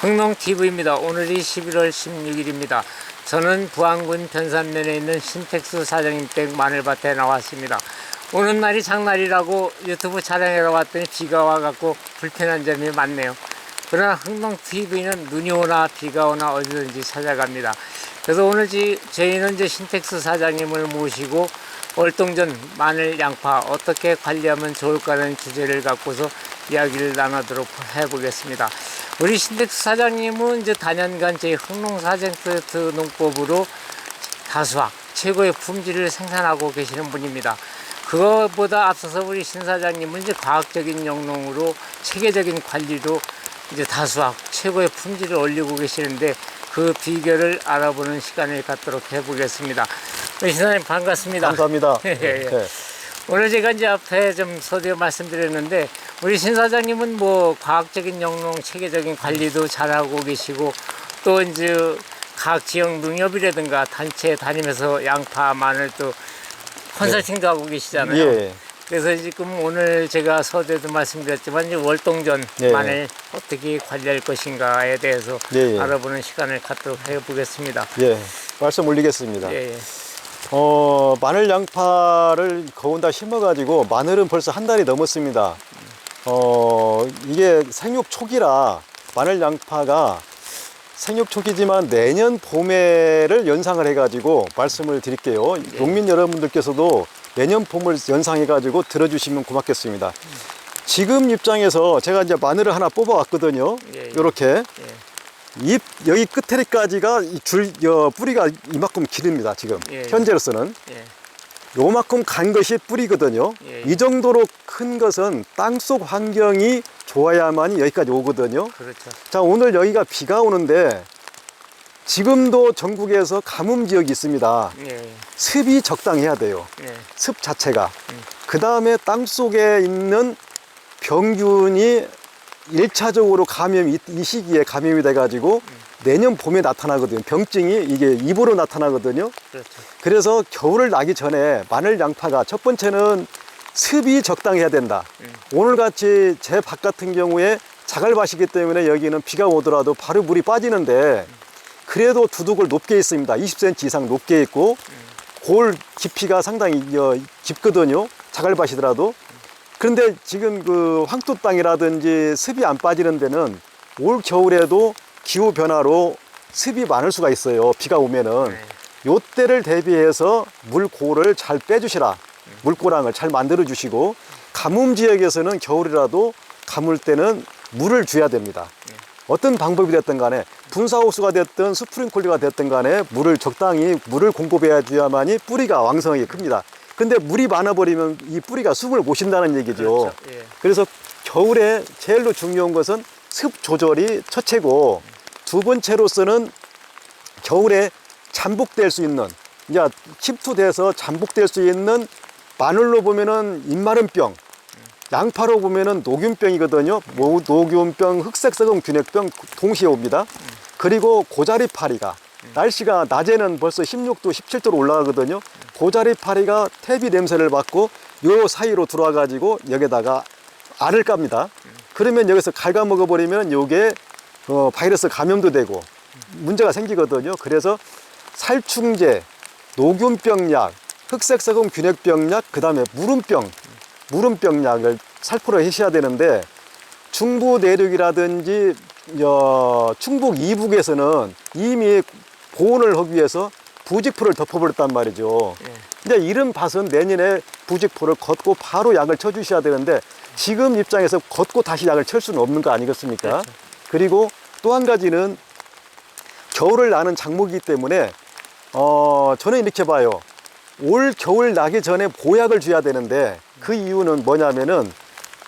흥농TV입니다. 오늘이 11월 16일입니다. 저는 부안군 변산면에 있는 신택수 사장님 댁 마늘밭에 나왔습니다. 오는 날이 장날이라고 유튜브 촬영하러 왔더니 비가 와갖고 불편한 점이 많네요. 그러나 흥농TV는 눈이 오나 비가 오나 어디든지 찾아갑니다. 그래서 오늘 저희는 이제 신택수 사장님을 모시고 월동전 마늘, 양파 어떻게 관리하면 좋을까라는 주제를 갖고서 이야기를 나누도록 해보겠습니다. 우리 신택수 사장님은 이제 단연간 저희 흥농사생프로젝트 농법으로 다수학 최고의 품질을 생산하고 계시는 분입니다. 그것보다 앞서서 우리 신 사장님은 이제 과학적인 영농으로 체계적인 관리로 이제 다수학 최고의 품질을 올리고 계시는데 그 비결을 알아보는 시간을 갖도록 해보겠습니다. 신 사장님 반갑습니다. 감사합니다. 네. 오늘 제가 이제 앞에 좀 서두에 말씀드렸는데 우리 신 사장님은 뭐 과학적인 영농 체계적인 관리도 잘하고 계시고 또 이제 각 지역 농협이라든가 단체 다니면서 양파, 마늘 또 컨설팅도 하고 계시잖아요. 예. 그래서 지금 오늘 제가 서두에도 말씀드렸지만 이제 월동전 마늘 어떻게 관리할 것인가에 대해서 알아보는 시간을 갖도록 해보겠습니다. 예, 말씀 올리겠습니다. 예. 마늘 양파를 거운다 심어가지고 마늘은 벌써 한 달이 넘었습니다. 이게 생육 초기라 마늘 양파가 생육 초기지만 내년 봄에를 연상을 해가지고 말씀을 드릴게요. 농민 여러분들께서도 내년 봄을 연상해가지고 들어주시면 고맙겠습니다. 지금 입장에서 제가 이제 마늘을 하나 뽑아왔거든요. 이렇게 잎 여기 끝에까지가 뿌리가 이만큼 길입니다. 지금 현재로서는 요만큼 간 것이 뿌리거든요. 이 정도로 큰 것은 땅속 환경이 좋아야만 여기까지 오거든요. 그렇죠. 자, 오늘 여기가 비가 오는데 지금도 전국에서 가뭄 지역이 있습니다. 습이 적당해야 돼요. 습 자체가. 그 다음에 땅속에 있는 병균이 1차적으로 감염이 이 시기에 감염이 돼가지고 내년 봄에 나타나거든요. 병증이 이게 입으로 나타나거든요. 그렇죠. 그래서 겨울을 나기 전에 마늘 양파가 첫 번째는 습이 적당해야 된다. 오늘같이 제 밭 같은 경우에 자갈밭이기 때문에 여기는 비가 오더라도 바로 물이 빠지는데 그래도 두둑을 높게 있습니다. 20cm 이상 높게 있고 골 깊이가 상당히 깊거든요. 자갈밭이더라도. 그런데 지금 그 황토 땅이라든지 습이 안 빠지는 데는 올 겨울에도 기후 변화로 습이 많을 수가 있어요. 비가 오면은. 요때를 대비해서 물고를 잘 빼주시라. 물고랑을 잘 만들어 주시고 가뭄 지역에서는 겨울이라도 가물 때는 물을 줘야 됩니다. 어떤 방법이 됐든 간에 분사호수가 됐든 스프링클러가 됐든 간에 적당히 물을 공급해야만이 뿌리가 왕성하게 큽니다. 근데 물이 많아버리면 이 뿌리가 숲을 못 쉰다는 얘기죠. 그렇죠. 그래서 겨울에 제일로 중요한 것은 습 조절이 첫째고 두 번째로서는 겨울에 잠복될 수 있는 이제 침투돼서 잠복될 수 있는 마늘로 보면은 입마름병, 양파로 보면은 녹균병이거든요. 녹균병, 흑색석음 균핵병 동시에 옵니다. 그리고 고자리파리가 날씨가 낮에는 벌써 16도, 17도로 올라가거든요. 고자리파리가 퇴비 냄새를 맡고 요 사이로 들어와 가지고 여기다가 알을 깝니다. 그러면 여기서 갉아먹어 버리면 요게 바이러스 감염도 되고 문제가 생기거든요. 그래서 살충제, 녹균병약, 흑색석음 균핵병약, 그 다음에 무름병약을 살포를 하셔야 되는데 중부 내륙이라든지 충북 이북에서는 이미 보온을 하기 위해서 부직포를 덮어버렸단 말이죠. 이제 이런 밭은 내년에 부직포를 걷고 바로 약을 쳐주셔야 되는데 지금 입장에서 걷고 다시 약을 칠 수는 없는 거 아니겠습니까? 그렇죠. 그리고 또 한 가지는 겨울을 나는 작물이기 때문에 저는 이렇게 봐요. 올 겨울 나기 전에 보약을 줘야 되는데 그 이유는 뭐냐면은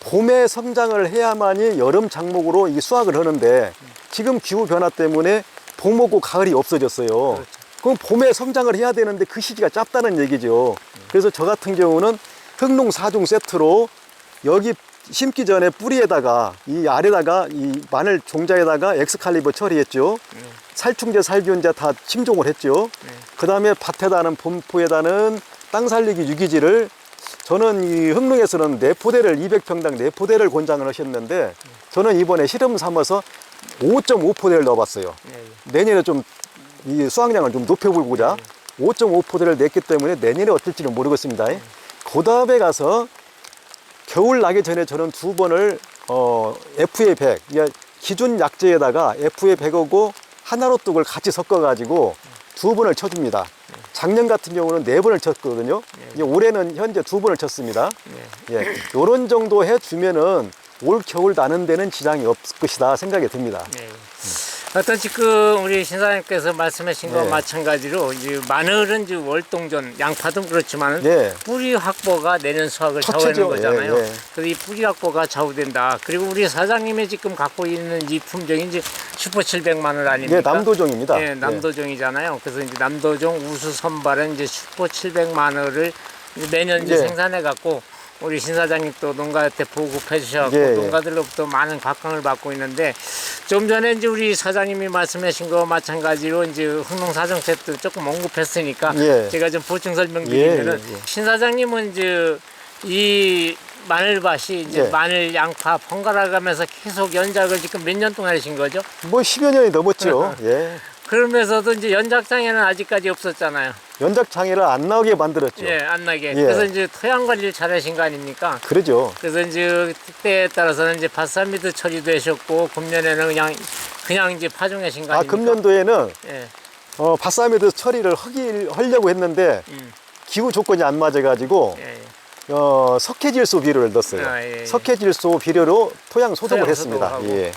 봄에 성장을 해야만이 여름 작목으로 이 수확을 하는데 지금 기후 변화 때문에 봄 오고 가을이 없어졌어요. 그렇죠. 그럼 봄에 성장을 해야 되는데 그 시기가 짧다는 얘기죠. 그래서 저 같은 경우는 흥농 4종 세트로 여기 심기 전에 뿌리에다가 이 아래다가 이 마늘 종자에다가 엑스칼리버 처리했죠. 살충제, 살균제 다 침종을 했죠. 그 다음에 밭에다는 봄포에다는 땅 살리기 유기질을 저는 이 흥릉에서는 4포대를 200평당 4포대를 권장을 하셨는데 저는 이번에 실험 삼아서 5.5포대를 넣어봤어요. 예, 예. 내년에 좀 이 수확량을 좀 높여보고자 5.5포대를 냈기 때문에 내년에 어떨지는 모르겠습니다. 그 다음에 가서 겨울 나기 전에 저는 두 번을 FA100, 기준 약재에다가 FA100하고 하나로뚝을 같이 섞어가지고 두 번을 쳐줍니다. 작년 같은 경우는 네 번을 쳤거든요. 이제 올해는 현재 두 번을 쳤습니다. 이런 정도 해주면은 올 겨울 나는 데는 지장이 없을 것이다 생각이 듭니다. 예. 어떤 지금 우리 신사님께서 말씀하신 것과 네. 마찬가지로 이제 마늘은 이제 월동전, 양파도 그렇지만 네. 뿌리 확보가 내년 수확을 첫째죠. 좌우하는 거잖아요. 예, 예. 그래서 이 뿌리 확보가 좌우된다. 그리고 우리 사장님이 지금 갖고 있는 이 품종이 이제 슈퍼 700 마늘 아닙니까? 네, 남도종입니다. 예, 남도종이잖아요. 그래서 이제 남도종 우수 선발은 이제 슈퍼 700 마늘을 이제 매년 이제 예. 생산해 갖고 우리 신 사장님 또 농가한테 보급해 주셔서 예, 예. 농가들로부터 많은 각광을 받고 있는데 좀 전에 이제 우리 사장님이 말씀하신 거와 마찬가지로 이제 흥농사정 세트 조금 언급했으니까 예. 제가 좀 보충 설명드리면은 예, 예. 신 사장님은 이제 이 마늘밭이 이제 예. 마늘, 양파 번갈아 가면서 계속 연작을 지금 몇 년 동안 하신 거죠? 뭐 10여 년이 넘었죠. 예. 그러면서도 이제 연작장에는 아직까지 없었잖아요. 연작 장애를 안 나오게 만들었죠. 예, 안 나게. 예. 그래서 이제 토양 관리를 잘 하신 거 아닙니까? 그러죠. 그래서 이제 때에 따라서는 이제 바사미드 처리도 하셨고 금년에는 그냥 이제 파종하신 거 아, 아닙니까? 금년도에는 예. 바사미드 처리를 하려고 했는데 기후 조건이 안 맞아가지고 예. 석회질소 비료를 넣었어요. 아, 예, 예. 석회질소 비료로 토양 소독을 토양 했습니다. 소독하고. 예.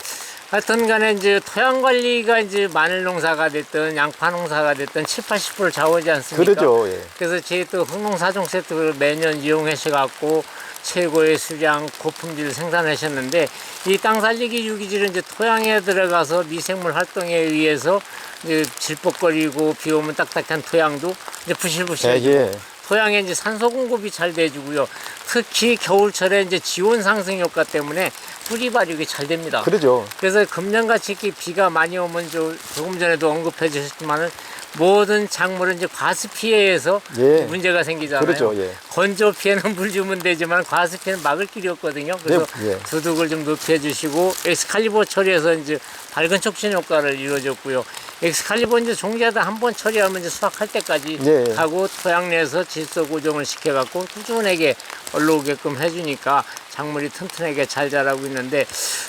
하여튼 간에 이제 토양 관리가 이제 마늘 농사가 됐든 양파 농사가 됐든 70~80%를 좌우하지 않습니까? 그러죠. 예. 그래서 저희 또 흥농사종 세트를 매년 이용하셔 갖고 최고의 수량 고품질을 생산하셨는데 이 땅 살리기 유기질은 이제 토양에 들어가서 미생물 활동에 의해서 이제 질퍽거리고 비 오면 딱딱한 토양도 이제 예, 부실부실해지고 예. 토양에 이제 산소 공급이 잘 돼주고요. 특히 겨울철에 이제 지온 상승 효과 때문에 뿌리 발육이 잘 됩니다. 그러죠. 그래서 금년같이 이렇게 비가 많이 오면 조금 전에도 언급해 주셨지만은 모든 작물은 이제 과습 피해에서 예. 문제가 생기잖아요. 그렇죠. 예. 건조 피해는 물 주면 되지만 과습 피해는 막을 길이 없거든요. 그래서 예, 예. 두둑을 좀 높여 주시고 엑스칼리버 처리해서 이제 밝은 촉진 효과를 이루어줬고요. 엑스칼리버 이제 종자다 한 번 처리하면 이제 수확할 때까지 예, 예. 가고 토양 내에서 질소 고정을 시켜갖고 꾸준하게 올라오게끔 해주니까 작물이 튼튼하게 잘 자라고 있는데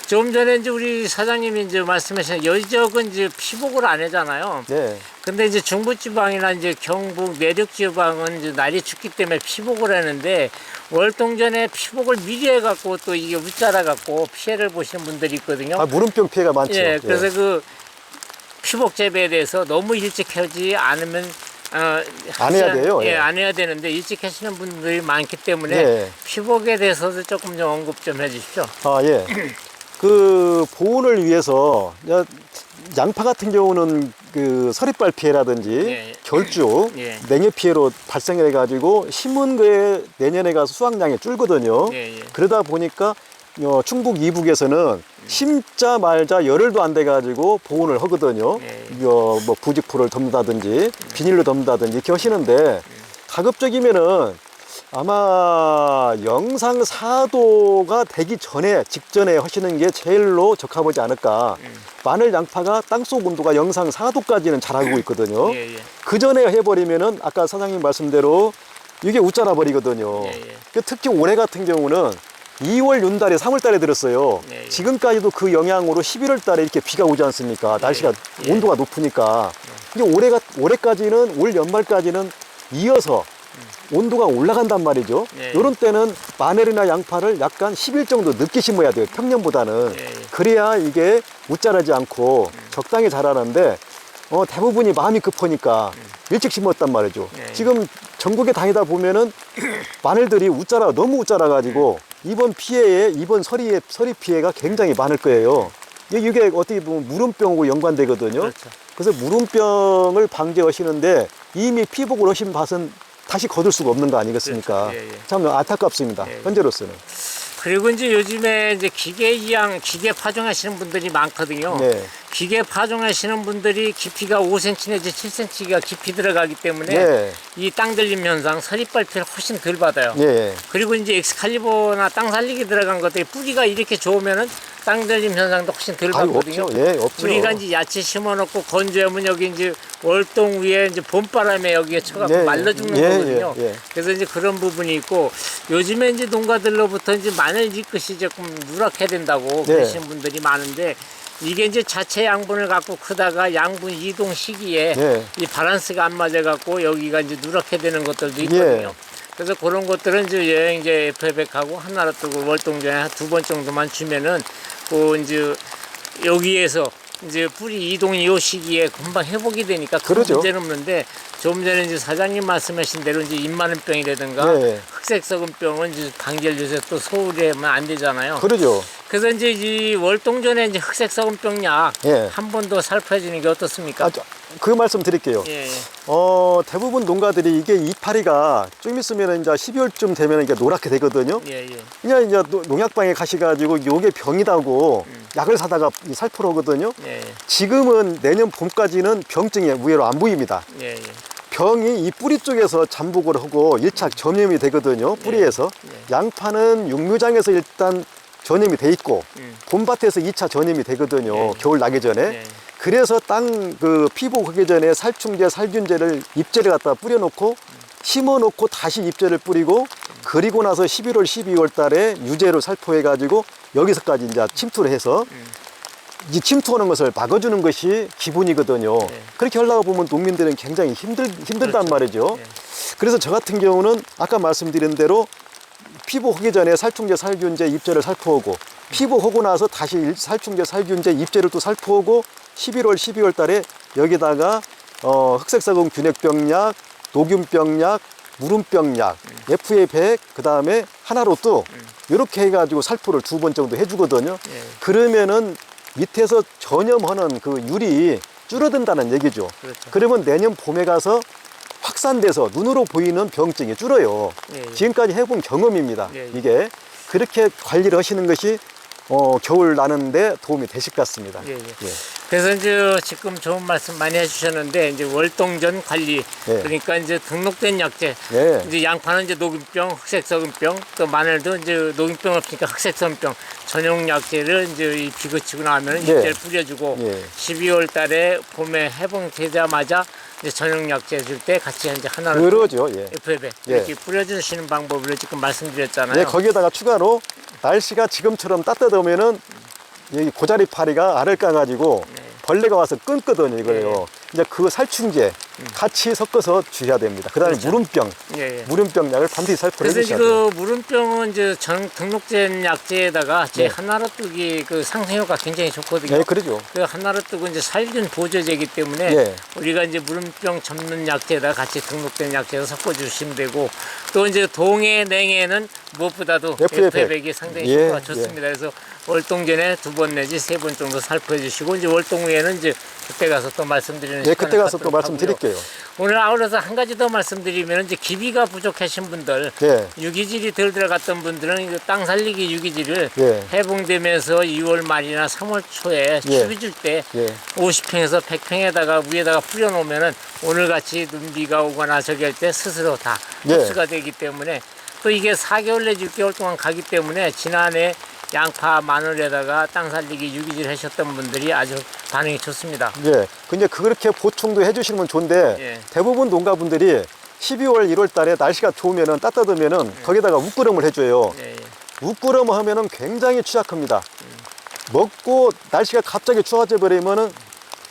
좀 전에 이제 우리 사장님이 이제 말씀하신 여지역은 이제 피복을 안 하잖아요. 네. 근데 이제 중부지방이나 이제 경북 내륙지방은 이제 날이 춥기 때문에 피복을 하는데 월동전에 피복을 미리 해갖고 또 이게 웃자라갖고 피해를 보시는 분들이 있거든요. 아, 물음병 피해가 많죠. 예, 그래서 그 피복 재배에 대해서 너무 일찍 하지 않으면 안 해야 돼요. 예, 예. 안 해야 되는데 일찍 하시는 분들이 많기 때문에 예. 피복에 대해서도 조금 좀 언급 좀 해주십시오. 아, 예. 그 보온을 위해서 양파 같은 경우는 그 서리빨 피해라든지 예. 결주, 예. 냉해 피해로 발생해 가지고 심은 거에 내년에 가서 수확량이 줄거든요. 예, 예. 그러다 보니까 충북 이북에서는 심자 말자 열흘도 안 돼 가지고 보온을 하거든요. 예. 뭐 부직포를 덮는다든지 비닐로 덮는다든지 이렇게 하시는데 가급적이면은 아마 영상 4도가 되기 전에 직전에 하시는 게 제일로 적합하지 않을까. 마늘 양파가 땅속 온도가 영상 4도까지는 자라고 있거든요. 예, 예. 그 전에 해버리면은 아까 사장님 말씀대로 이게 웃자라 버리거든요. 예, 예. 특히 올해 같은 경우는 2월 윤달에 3월 달에 들었어요. 예, 예. 지금까지도 그 영향으로 11월 달에 이렇게 비가 오지 않습니까? 날씨가 예. 온도가 높으니까. 근데 올해까지는 올 연말까지는 이어서 온도가 올라간단 말이죠. 예. 이런 때는 마늘이나 양파를 약간 10일 정도 늦게 심어야 돼요. 평년보다는. 예. 그래야 이게 웃자라지 않고 적당히 자라는데 대부분이 마음이 급하니까 일찍 심었단 말이죠. 예. 지금 전국에 다니다 보면은 마늘들이 너무 웃자라 가지고 이번 서리 피해가 굉장히 많을 거예요. 이게 어떻게 보면 물음병하고 연관되거든요. 그렇죠. 그래서 물음병을 방지하시는데 이미 피복을 하신 밭은 다시 거둘 수가 없는 거 아니겠습니까? 그렇죠. 예, 예. 참 안타깝습니다. 예, 예. 현재로서는. 그리고 이제 요즘에 이제 기계 파종하시는 분들이 많거든요. 네. 기계 파종하시는 분들이 깊이가 5cm 내지 7cm가 깊이 들어가기 때문에 예. 이 땅들림 현상, 서리빨피를 훨씬 덜 받아요. 예. 그리고 이제 엑스칼리버나 땅 살리기 들어간 것들이 뿌리가 이렇게 좋으면은 땅들림 현상도 훨씬 덜 아유, 받거든요. 없죠. 예, 없죠. 우리가 이제 야채 심어놓고 건조하면 여기 이제 월동 위에 이제 봄바람에 여기에 쳐갖고 예, 말라 죽는 예, 거거든요. 예, 예. 그래서 이제 그런 부분이 있고 요즘에 이제 농가들로부터 이제 마늘 잎끝이 조금 누락해야 된다고 네. 그러시는 분들이 많은데 이게 이제 자체 양분을 갖고 크다가 양분 이동 시기에 예. 이 밸런스가 안 맞아갖고 여기가 이제 누락해 되는 것들도 있거든요. 예. 그래서 그런 것들은 이제 여행제 FF하고 하나로 뜨고 월동전에 한 2번 정도만 주면은 그 이제 여기에서 이제 뿌리 이동이 요 시기에 금방 회복이 되니까 큰 그러죠. 문제는 없는데 조금 전에 이제 사장님 말씀하신 대로 이제 잎마른병이라든가 예. 흑색석은병은 이제 방지를 요새 또 소홀히 하면 안 되잖아요. 그러죠. 그래서 이제 이 월동전에 이제 흑색석은병 약 예. 한 번 더 살펴주는 게 어떻습니까? 그 말씀 드릴게요. 예, 예. 대부분 농가들이 이게 이파리가 좀 있으면 이제 12월쯤 되면 이게 노랗게 되거든요. 예, 예. 그냥 이제 농약방에 가셔가지고 요게 병이다고 약을 사다가 살포를 하거든요. 예, 예. 지금은 내년 봄까지는 병증이 의외로 안 보입니다. 예, 예. 병이 이 뿌리 쪽에서 잠복을 하고 1차 전염이 되거든요. 뿌리에서. 양파는 육묘장에서 일단 전염이 돼 있고 봄밭에서 2차 전염이 되거든요. 예. 겨울 나기 전에. 예. 그래서 땅 그 피복하기 전에 살충제, 살균제를 잎제를 갖다 뿌려놓고 심어놓고 다시 잎제를 뿌리고 그리고 나서 11월, 12월 달에 유제로 살포해가지고 여기서까지 이제 침투를 해서 이 침투하는 것을 막아주는 것이 기본이거든요. 그렇게 하려고 보면 농민들은 굉장히 힘들단 그렇죠. 말이죠. 예. 그래서 저 같은 경우는 아까 말씀드린 대로 피복하기 전에 살충제, 살균제, 잎제를 살포하고 피복하고 나서 다시 살충제, 살균제, 잎제를 또 살포하고 11월, 12월 달에 여기다가 흑색사금 균핵병약, 녹균병약, 무름병약, FA100, 그 다음에 하나로 또 이렇게 해가지고 살포를 2번 정도 해주거든요. 예. 그러면은 밑에서 전염하는 그 율이 줄어든다는 얘기죠. 그렇죠. 그러면 내년 봄에 가서 확산돼서 눈으로 보이는 병증이 줄어요. 예, 예. 지금까지 해본 경험입니다. 예, 예. 이게 그렇게 관리를 하시는 것이 겨울 나는데 도움이 되실 것 같습니다. 예, 예. 그래서 이제 지금 좋은 말씀 많이 해주셨는데 이제 월동전 관리 예. 그러니까 이제 등록된 약재 예. 이제 양파는 이제 녹균병, 흑색석은병 또 마늘도 이제 녹균병 없으니까 흑색석은병 전용 약재를 이제 이 비거치고 나면 예. 잎제를 뿌려주고 예. 12월 달에 봄에 해봉되자마자 이제 전용 약재 줄 때 같이 이제 하나를 그러죠. 예. FF에 예. 이렇게 뿌려주시는 방법을 지금 말씀드렸잖아요. 예, 거기에다가 추가로 날씨가 지금처럼 따뜻하면은 이 고자리 파리가 알을 까가지고 벌레가 와서 끊거든요, 이거요. 이제 그 살충제 같이 섞어서 주셔야 됩니다. 그 다음에 그렇죠. 무름병, 예, 예. 무름병 약을 반드시 살포를 그래서 해주셔야 이제 돼요. 그 무름병은 이제 등록된 약재에다가 제 네. 하나로 뜨기 그 상생효과 굉장히 좋거든요. 네, 그러죠. 그 하나로 뜨고 이제 살균 보조제이기 때문에 예. 우리가 이제 무름병 접는 약재에다 같이 등록된 약재에서 섞어 주시면 되고 또 이제 동해 냉해는 무엇보다도 FF100. FF백이 상당히 예, 효과가 좋습니다. 그래서 월동전에 2번 내지 3번 정도 살포해 주시고 이제 월동 후에는 이제 그때 가서 또 말씀드리는 네, 그때 시간을 가서 또 갖도록 하고요. 말씀드릴게요. 오늘 아울러서 한 가지 더 말씀드리면 이제 기비가 부족하신 분들 예. 유기질이 덜 들어갔던 분들은 이땅 살리기 유기질을 예. 해봉되면서 2월 말이나 3월 초에 예. 추비 줄 때 예. 50평에서 100평에다가 위에다가 뿌려놓으면은 오늘같이 눈비가 오거나 저기 할 때 스스로 다 예. 흡수가 되기 때문에 또 이게 4개월 내지 6개월 동안 가기 때문에 지난해 양파, 마늘에다가 땅 살리기 유기질 하셨던 분들이 아주 반응이 좋습니다. 예. 근데 그렇게 보충도 해주시면 좋은데 예. 대부분 농가분들이 12월, 1월 달에 날씨가 좋으면은 따뜻하면은 거기다가 웃구름을 해줘요. 예, 예. 웃구름 하면은 굉장히 취약합니다. 먹고 날씨가 갑자기 추워져 버리면은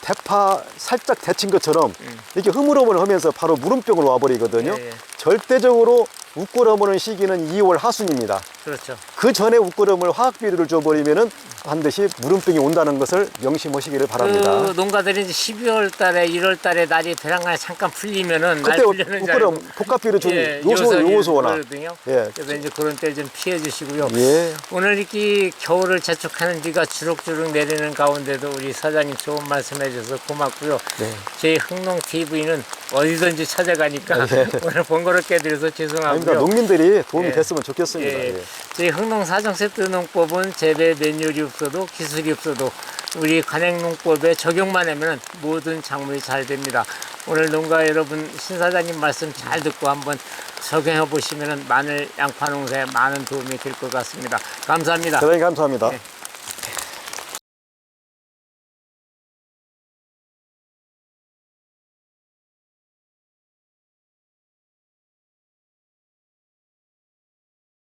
대파 살짝 데친 것처럼 이렇게 흐물흐물 하면서 바로 무름병으로 와버리거든요. 예, 예. 절대적으로 웃구름 오는 시기는 2월 하순입니다. 그렇죠. 그 전에 웃구름을 화학 비료를 줘버리면은 반드시 무름병이 온다는 것을 명심하시기를 바랍니다. 그 농가들이 이제 12월 달에 1월 달에 날이 벼랑간에 잠깐 풀리면은 날 그때 풀리는 줄 알고 웃구름 복합 비료 좀 예, 요소나 그러거든요. 예. 그래서 이제 그런 때 좀 피해 주시고요. 예. 오늘 이렇게 겨울을 재촉하는 비가 주룩주룩 내리는 가운데도 우리 사장님 좋은 말씀 해줘서 고맙고요. 네. 저희 흥농 TV는 어디든지 찾아가니까 예. 오늘 번거롭게 해드려서 죄송하고요. 아닙니다. 농민들이 도움이 예. 됐으면 좋겠습니다. 예, 예. 저희 흥농 사정세트 농법은 재배 매뉴얼이 없어도 기술이 없어도 우리 간행농법에 적용만 하면 모든 작물이 잘 됩니다. 오늘 농가 여러분 신사장님 말씀 잘 듣고 한번 적용해 보시면 마늘 양파 농사에 많은 도움이 될 것 같습니다. 감사합니다. 대단히 감사합니다. 네.